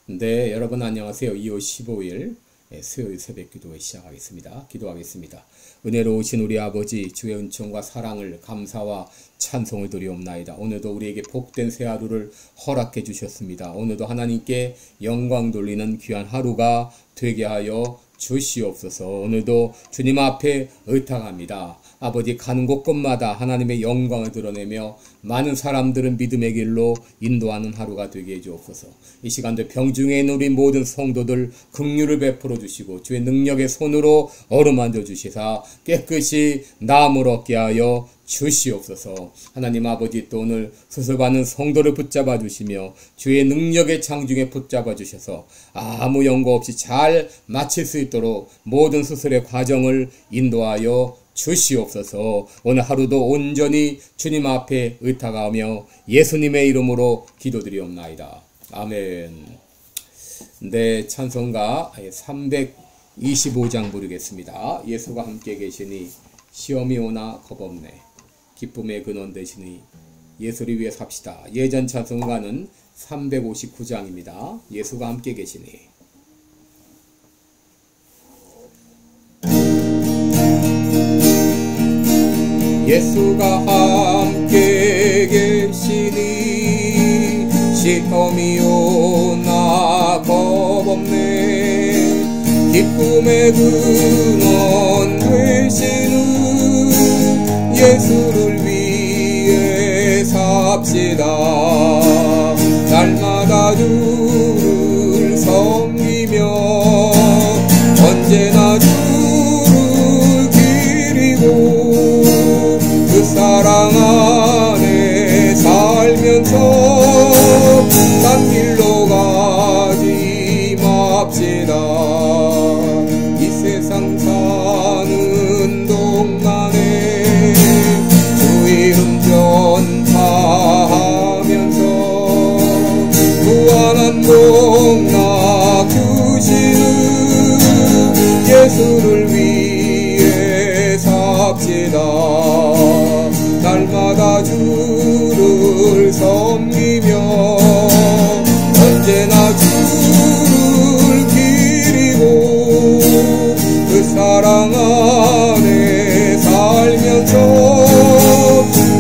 네, 여러분 안녕하세요. 2월 15일 수요일 새벽 기도회 기도하겠습니다. 은혜로우신 우리 아버지 주의 은총과 사랑을 감사와 찬송을 드리옵나이다. 오늘도 우리에게 복된 새 하루를 허락해 주셨습니다. 오늘도 하나님께 영광 돌리는 귀한 하루가 되게 하여 주시옵소서. 오늘도 주님 앞에 의탁합니다. 아버지, 가는 곳곳마다 하나님의 영광을 드러내며 많은 사람들은 믿음의 길로 인도하는 하루가 되게 해주옵소서. 이 시간도 병중에 있는 우리 모든 성도들 긍휼을 베풀어 주시고 주의 능력의 손으로 어루만져 주시사 깨끗이 나음을 얻게 하여 주시옵소서. 하나님 아버지, 또 오늘 수술받는 성도를 붙잡아 주시며 주의 능력의 장중에 붙잡아 주셔서 아무 연고 없이 잘 마칠 수 있도록 모든 수술의 과정을 인도하여 주시옵소서. 오늘 하루도 온전히 주님 앞에 의탁하며 예수님의 이름으로 기도드리옵나이다. 아멘. 네, 찬송가 325장 부르겠습니다. 예수가 함께 계시니 시험이 오나 겁없네. 기쁨의 근원 되시니 예수를 위해 삽시다. 예전 찬송가는 359장입니다. 예수가 함께 계시니. 예수가 함께 계시니 시험이 오나 겁없네. 기쁨의 근원 되시는 예수를 위해 삽시다. 날마다 주를 섬기며 언제나 주를 기리고 그 사랑 안에 살면서 딴 길로 가지 맙시다. 이 세상 사는 동안에 주 이름 전파하면서 무한한 복락 주시는 예수를 위해 삽시다. 날마다 주를 섬기며 언제나 주를 기리고 그 사랑 안에 살면서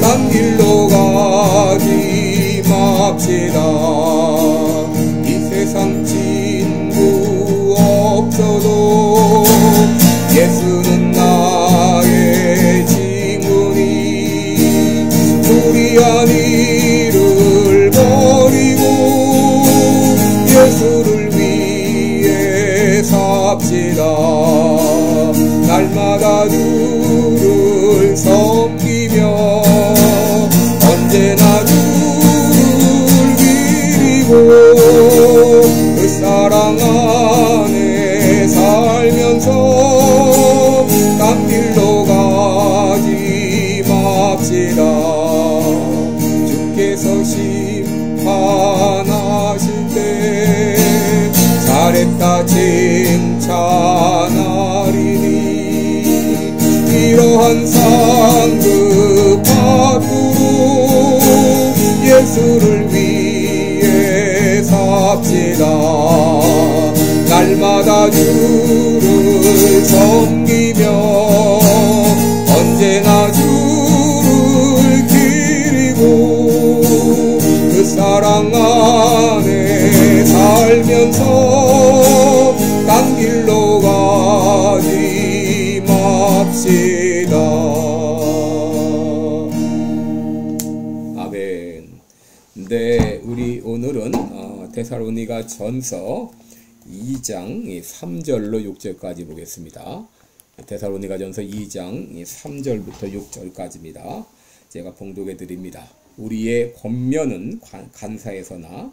딴 길로 가지 맙시다. 이 세상 친구 없어도 예수는 나의 친구니 불의한 일을 버리고 예수를 위해 삽시다. 날마다 주를 섬기며 언제나 주를 기리고 그 사랑 안에 살면서 딴 길로 가지 맙시다. 주께서 심판하실 때 잘했다 칭찬하리니 이러한 상급 받고 예수를 위해 삽시다. 날마다 주를 섬기며 언제나 주를 기리고 그 사랑 안에 살면서 딴 길로 가지 맙시다. 아멘. 네, 우리 오늘은 데살로니가 전서 2장 3절로 6절까지 보겠습니다. 데살로니가 전서 2장 3절부터 6절까지입니다. 제가 봉독해 드립니다. 우리의 권면은 간사에서나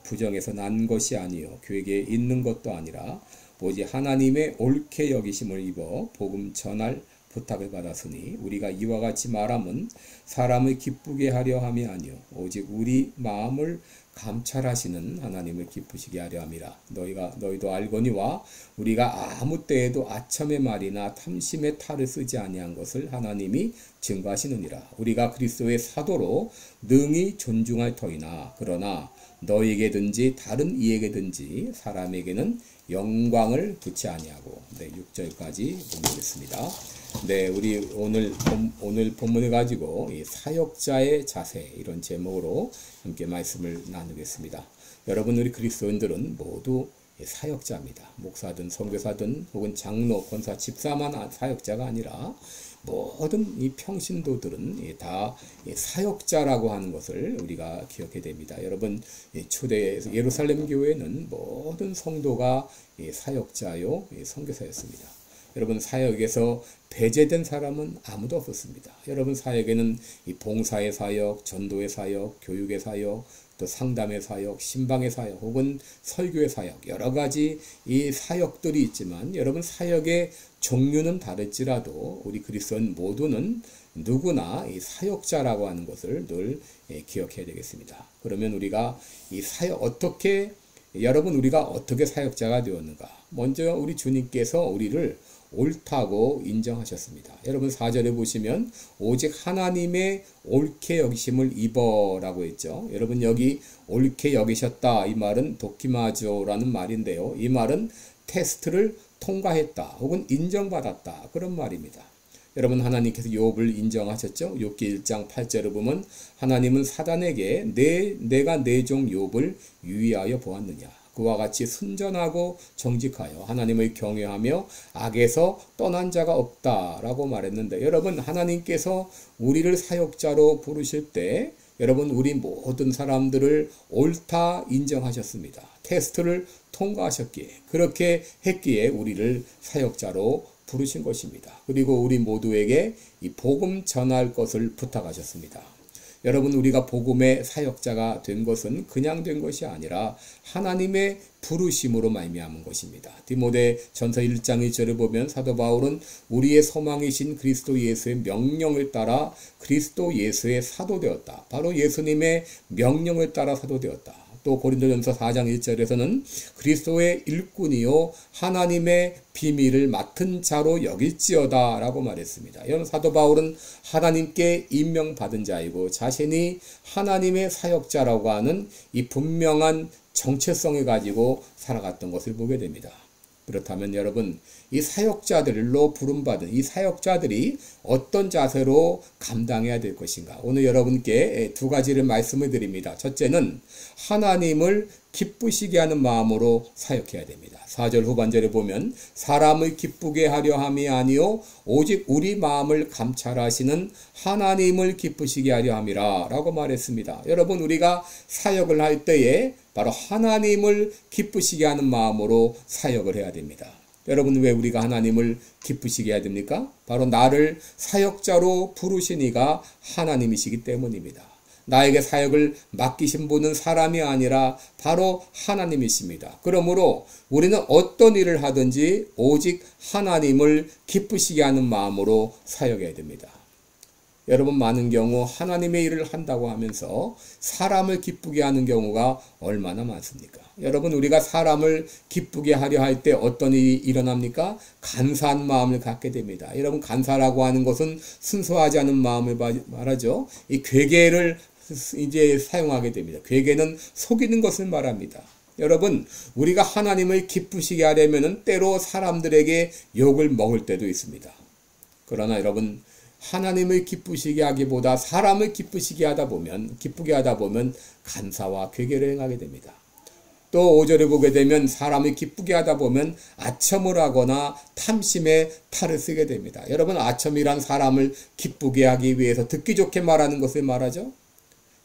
부정에서 난 것이 아니요 교회에 있는 것도 아니라 오직 하나님의 옳게 여기심을 입어 복음 전할 부탁을 받았으니 우리가 이와 같이 말함은 사람을 기쁘게 하려 함이 아니요 오직 우리 마음을 감찰하시는 하나님을 기쁘시게 하려 함이라. 너희도 알거니와 우리가 아무 때에도 아첨의 말이나 탐심의 탈을 쓰지 아니한 것을 하나님이 증거하시느니라. 우리가 그리스도의 사도로 능히 존중할 터이나 그러나 너희에게든지 다른 이에게든지 사람에게는 영광을 붙지 아니하고. 네, 6절까지 보겠습니다. 네, 우리 오늘 본문을 가지고 이 사역자의 자세 이런 제목으로 함께 말씀을 나누겠습니다. 여러분, 우리 그리스도인들은 모두 사역자입니다. 목사든 선교사든 혹은 장로, 권사, 집사만 사역자가 아니라 모든 이 평신도들은 다 사역자라고 하는 것을 우리가 기억해야 됩니다. 여러분, 초대 예루살렘 교회는 모든 성도가 사역자요 선교사였습니다. 여러분, 사역에서 배제된 사람은 아무도 없었습니다. 여러분, 사역에는 이 봉사의 사역, 전도의 사역, 교육의 사역, 또 상담의 사역, 신방의 사역, 혹은 설교의 사역, 여러 가지 이 사역들이 있지만 여러분, 사역의 종류는 다를지라도 우리 그리스도인 모두는 누구나 이 사역자라고 하는 것을 늘 기억해야 되겠습니다. 그러면 우리가 이 사역 여러분, 우리가 어떻게 사역자가 되었는가? 먼저 우리 주님께서 우리를 옳다고 인정하셨습니다. 여러분, 4절에 보시면 오직 하나님의 옳게 여기심을 입어라고 했죠. 여러분, 여기 옳게 여기셨다, 이 말은 도키마조라는 말인데요. 이 말은 테스트를 통과했다 혹은 인정받았다, 그런 말입니다. 여러분, 하나님께서 욥을 인정하셨죠. 욥기 1장 8절에 보면 하나님은 사단에게 내가 내 종 욥을 유의하여 보았느냐, 그와 같이 순전하고 정직하여 하나님을 경외하며 악에서 떠난 자가 없다라고 말했는데, 여러분, 하나님께서 우리를 사역자로 부르실 때 여러분, 우리 모든 사람들을 옳다 인정하셨습니다. 테스트를 통과하셨기에, 그렇게 했기에 우리를 사역자로 부르신 것입니다. 그리고 우리 모두에게 이 복음 전할 것을 부탁하셨습니다. 여러분, 우리가 복음의 사역자가 된 것은 그냥 된 것이 아니라 하나님의 부르심으로 말미암은 것입니다. 디모데전서 1장 1절을 보면 사도 바울은 우리의 소망이신 그리스도 예수의 명령을 따라 그리스도 예수의 사도 되었다. 바로 예수님의 명령을 따라 사도 되었다. 또 고린도전서 4장 1절에서는 그리스도의 일꾼이요 하나님의 비밀을 맡은 자로 여길지어다 라고 말했습니다. 여러분, 사도 바울은 하나님께 임명받은 자이고 자신이 하나님의 사역자라고 하는 이 분명한 정체성을 가지고 살아갔던 것을 보게 됩니다. 그렇다면 여러분, 이 사역자들로 부름받은 이 사역자들이 어떤 자세로 감당해야 될 것인가? 오늘 여러분께 두 가지를 말씀을 드립니다. 첫째는 하나님을 기쁘시게 하는 마음으로 사역해야 됩니다. 4절 후반절에 보면 사람을 기쁘게 하려 함이 아니요 오직 우리 마음을 감찰하시는 하나님을 기쁘시게 하려 함이라 라고 말했습니다. 여러분, 우리가 사역을 할 때에 바로 하나님을 기쁘시게 하는 마음으로 사역을 해야 됩니다. 여러분, 왜 우리가 하나님을 기쁘시게 해야 됩니까? 바로 나를 사역자로 부르신 이가 하나님이시기 때문입니다. 나에게 사역을 맡기신 분은 사람이 아니라 바로 하나님이십니다. 그러므로 우리는 어떤 일을 하든지 오직 하나님을 기쁘시게 하는 마음으로 사역해야 됩니다. 여러분, 많은 경우 하나님의 일을 한다고 하면서 사람을 기쁘게 하는 경우가 얼마나 많습니까? 여러분, 우리가 사람을 기쁘게 하려 할 때 어떤 일이 일어납니까? 간사한 마음을 갖게 됩니다. 여러분, 간사라고 하는 것은 순수하지 않은 마음을 말하죠. 이 괴계를 이제 사용하게 됩니다. 괴계는 속이는 것을 말합니다. 여러분, 우리가 하나님을 기쁘시게 하려면 때로 사람들에게 욕을 먹을 때도 있습니다. 그러나 여러분, 하나님을 기쁘시게 하기보다 사람을 기쁘게 하다 보면 간사와 괴계를 행하게 됩니다. 또 5절에 보게 되면 사람을 기쁘게 하다 보면 아첨을 하거나 탐심의 탈을 쓰게 됩니다. 여러분, 아첨이란 사람을 기쁘게 하기 위해서 듣기 좋게 말하는 것을 말하죠.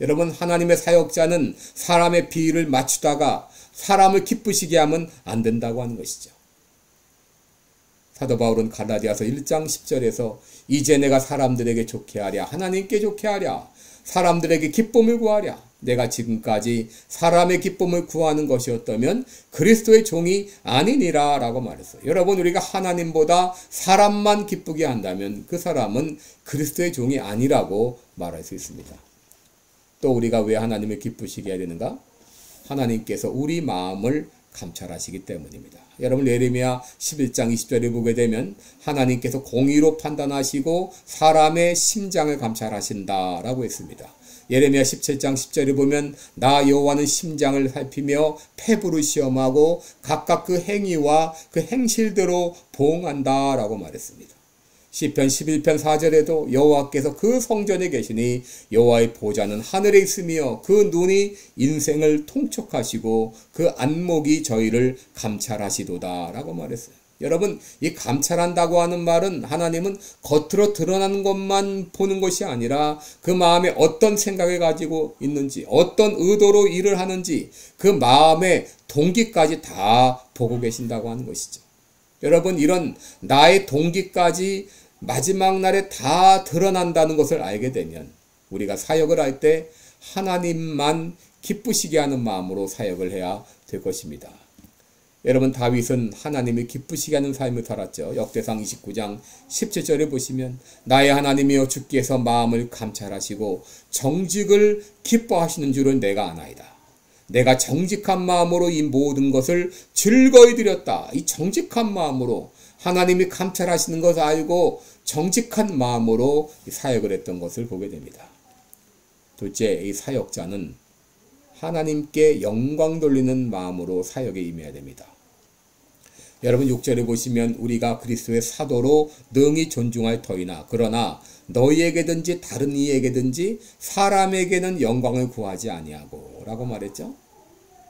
여러분, 하나님의 사역자는 사람의 비위를 맞추다가 사람을 기쁘시게 하면 안 된다고 하는 것이죠. 사도 바울은 갈라디아서 1장 10절에서 이제 내가 사람들에게 좋게 하랴, 하나님께 좋게 하랴, 사람들에게 기쁨을 구하랴. 내가 지금까지 사람의 기쁨을 구하는 것이었다면 그리스도의 종이 아니니라 라고 말했어요. 여러분, 우리가 하나님보다 사람만 기쁘게 한다면 그 사람은 그리스도의 종이 아니라고 말할 수 있습니다. 또 우리가 왜 하나님을 기쁘시게 해야 되는가? 하나님께서 우리 마음을 감찰하시기 때문입니다. 여러분 예레미야 11장 20절에 보게 되면 하나님께서 공의로 판단하시고 사람의 심장을 감찰하신다라고 했습니다. 예레미야 17장 10절에 보면 나 여호와는 심장을 살피며 폐부를 시험하고 각각 그 행위와 그 행실대로 보응한다라고 말했습니다. 시편 11편 4절에도 여호와께서 그 성전에 계시니 여호와의 보좌는 하늘에 있으며 그 눈이 인생을 통촉하시고 그 안목이 저희를 감찰하시도다 라고 말했어요. 여러분 이 감찰한다고 하는 말은 하나님은 겉으로 드러나는 것만 보는 것이 아니라 그 마음에 어떤 생각을 가지고 있는지 어떤 의도로 일을 하는지 그 마음의 동기까지 다 보고 계신다고 하는 것이죠. 여러분 이런 나의 동기까지 마지막 날에 다 드러난다는 것을 알게 되면 우리가 사역을 할 때 하나님만 기쁘시게 하는 마음으로 사역을 해야 될 것입니다. 여러분 다윗은 하나님이 기쁘시게 하는 삶을 살았죠. 역대상 29장 17절에 보시면 나의 하나님이여 주께서 마음을 감찰하시고 정직을 기뻐하시는 줄은 내가 아나이다. 내가 정직한 마음으로 이 모든 것을 즐거이 드렸다. 이 정직한 마음으로 하나님이 감찰하시는 것을 알고 정직한 마음으로 사역을 했던 것을 보게 됩니다. 둘째, 이 사역자는 하나님께 영광 돌리는 마음으로 사역에 임해야 됩니다. 여러분 6절에 보시면 우리가 그리스도의 사도로 능히 존중할 터이나 그러나 너희에게든지 다른 이에게든지 사람에게는 영광을 구하지 아니하고 라고 말했죠.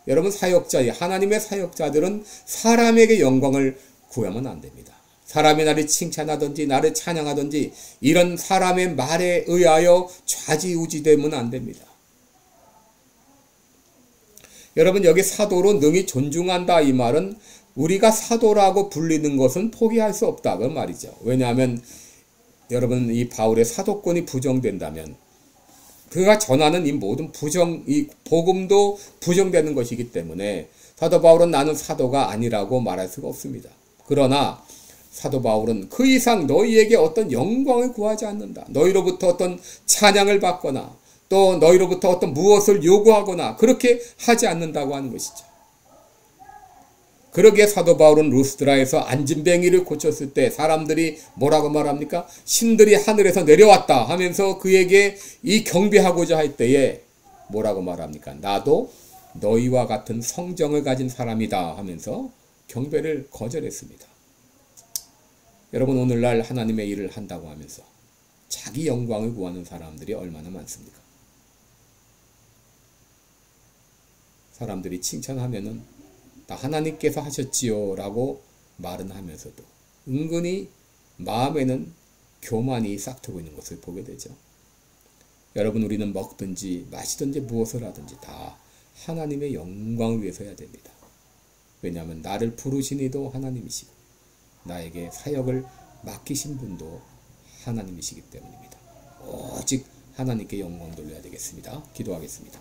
여러분 사역자, 하나님의 사역자들은 사람에게 영광을 구하면 안 됩니다. 사람이 나를 칭찬하든지 나를 찬양하든지 이런 사람의 말에 의하여 좌지우지되면 안 됩니다. 여러분 여기 사도로 능히 존중한다 이 말은 우리가 사도라고 불리는 것은 포기할 수 없다 그 말이죠. 왜냐하면 여러분 이 바울의 사도권이 부정된다면 그가 전하는 이 모든 이 복음도 부정되는 것이기 때문에 사도 바울은 나는 사도가 아니라고 말할 수가 없습니다. 그러나 사도 바울은 그 이상 너희에게 어떤 영광을 구하지 않는다. 너희로부터 어떤 찬양을 받거나 또 너희로부터 어떤 무엇을 요구하거나 그렇게 하지 않는다고 하는 것이죠. 그러기에 사도 바울은 루스드라에서 안진뱅이를 고쳤을 때 사람들이 뭐라고 말합니까? 신들이 하늘에서 내려왔다 하면서 그에게 이 경배하고자 할 때에 뭐라고 말합니까? 나도 너희와 같은 성정을 가진 사람이다 하면서 경배를 거절했습니다. 여러분 오늘날 하나님의 일을 한다고 하면서 자기 영광을 구하는 사람들이 얼마나 많습니까? 사람들이 칭찬하면은 다 하나님께서 하셨지요 라고 말은 하면서도 은근히 마음에는 교만이 싹트고 있는 것을 보게 되죠. 여러분 우리는 먹든지 마시든지 무엇을 하든지 다 하나님의 영광을 위해서 해야 됩니다. 왜냐하면 나를 부르신 이도 하나님이시고 나에게 사역을 맡기신 분도 하나님이시기 때문입니다. 오직 하나님께 영광 돌려야 되겠습니다. 기도하겠습니다.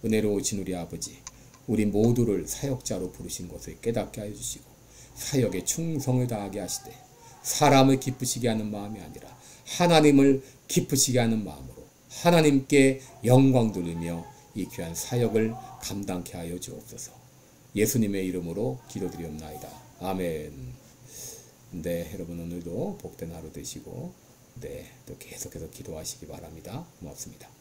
은혜로우신 우리 아버지, 우리 모두를 사역자로 부르신 것을 깨닫게 하여 주시고 사역에 충성을 다하게 하시되 사람을 기쁘시게 하는 마음이 아니라 하나님을 기쁘시게 하는 마음으로 하나님께 영광 돌리며 이 귀한 사역을 감당케 하여 주옵소서. 예수님의 이름으로 기도드리옵나이다. 아멘. 네, 여러분 오늘도 복된 하루 되시고 또 계속해서 기도하시기 바랍니다. 고맙습니다.